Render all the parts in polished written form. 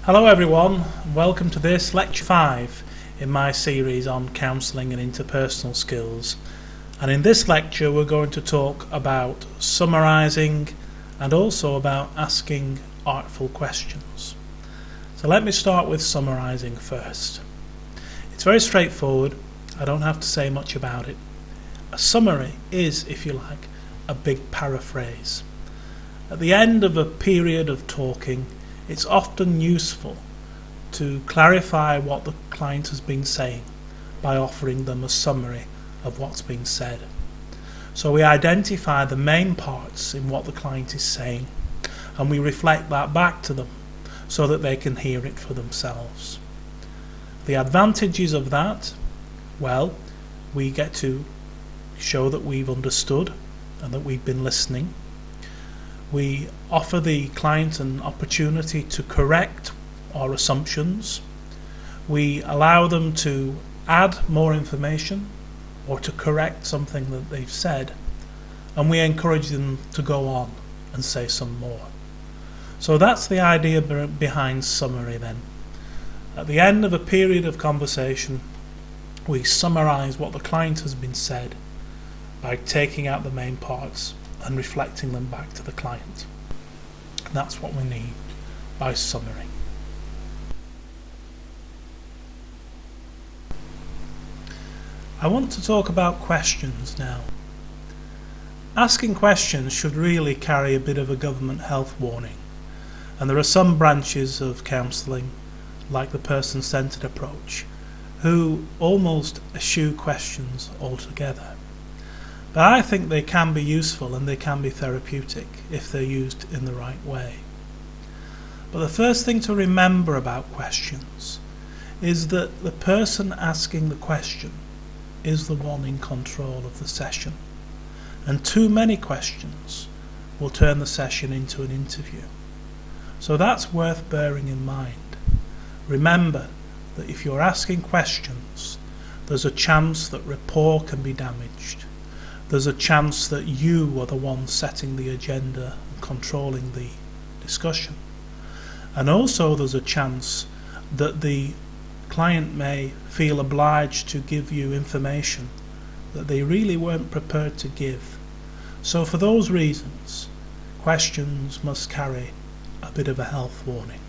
Hello everyone, welcome to this Lecture 5 in my series on counselling and interpersonal skills. And in this lecture we're going to talk about summarising and also about asking artful questions. So let me start with summarising first. It's very straightforward, I don't have to say much about it. A summary is, if you like, a big paraphrase. At the end of a period of talking, it's often useful to clarify what the client has been saying by offering them a summary of what's been said. So we identify the main parts in what the client is saying and we reflect that back to them so that they can hear it for themselves. The advantages of that, well, we get to show that we've understood and that we've been listening. We offer the client an opportunity to correct our assumptions. We allow them to add more information or to correct something that they've said, and we encourage them to go on and say some more. So that's the idea behind summary then. At the end of a period of conversation, we summarise what the client has been said by taking out the main parts and reflecting them back to the client. And that's what we need by summary. I want to talk about questions now. Asking questions should really carry a bit of a government health warning, and there are some branches of counselling, like the person-centred approach, who almost eschew questions altogether. But I think they can be useful and they can be therapeutic if they're used in the right way. But the first thing to remember about questions is that the person asking the question is the one in control of the session. And too many questions will turn the session into an interview. So that's worth bearing in mind. Remember that if you're asking questions, there's a chance that rapport can be damaged. There's a chance that you are the one setting the agenda and controlling the discussion. And also there's a chance that the client may feel obliged to give you information that they really weren't prepared to give. So for those reasons, questions must carry a bit of a health warning.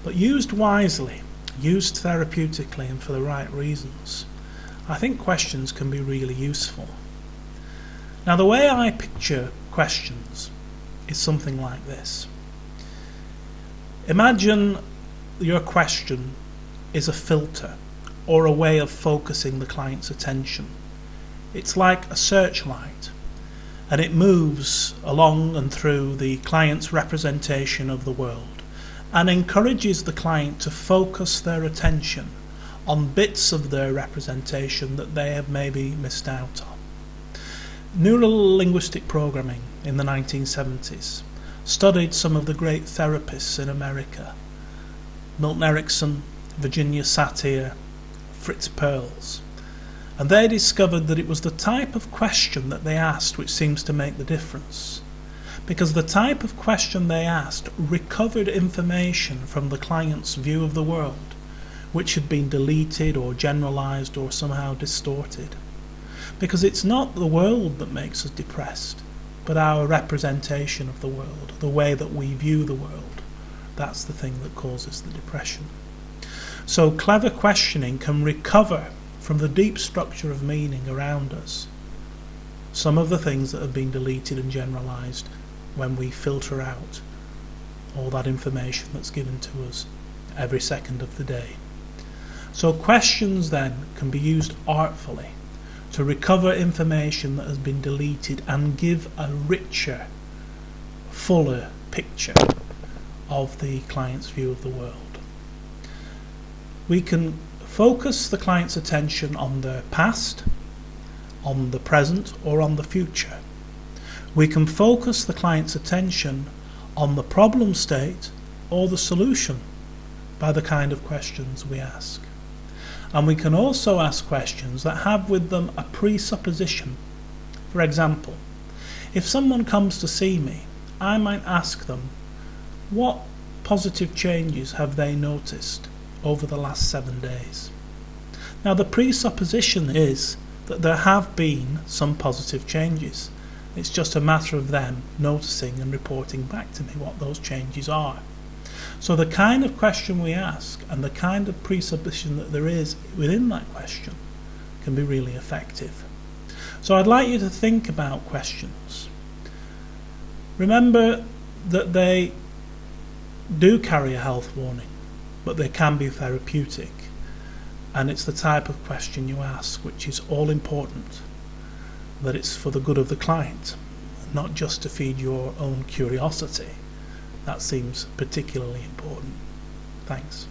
But used wisely, used therapeutically and for the right reasons, I think questions can be really useful. Now the way I picture questions is something like this. Imagine your question is a filter or a way of focusing the client's attention. It's like a searchlight, and it moves along and through the client's representation of the world and encourages the client to focus their attention on bits of their representation that they have maybe missed out on. Neuro-linguistic programming in the 1970s studied some of the great therapists in America, Milton Erickson, Virginia Satir, Fritz Perls, and they discovered that it was the type of question that they asked which seems to make the difference, because the type of question they asked recovered information from the client's view of the world which had been deleted or generalized or somehow distorted. Because it's not the world that makes us depressed, but our representation of the world, the way that we view the world. That's the thing that causes the depression. So clever questioning can recover from the deep structure of meaning around us some of the things that have been deleted and generalized when we filter out all that information that's given to us every second of the day. So questions then can be used artfully to recover information that has been deleted and give a richer, fuller picture of the client's view of the world. We can focus the client's attention on their past, on the present, or on the future. We can focus the client's attention on the problem state or the solution by the kind of questions we ask. And we can also ask questions that have with them a presupposition. For example, if someone comes to see me, I might ask them, what positive changes have they noticed over the last 7 days? Now, the presupposition is that there have been some positive changes. It's just a matter of them noticing and reporting back to me what those changes are. So the kind of question we ask and the kind of presupposition that there is within that question can be really effective. So I'd like you to think about questions. Remember that they do carry a health warning, but they can be therapeutic. And it's the type of question you ask which is all important, that it's for the good of the client, not just to feed your own curiosity. That seems particularly important. Thanks.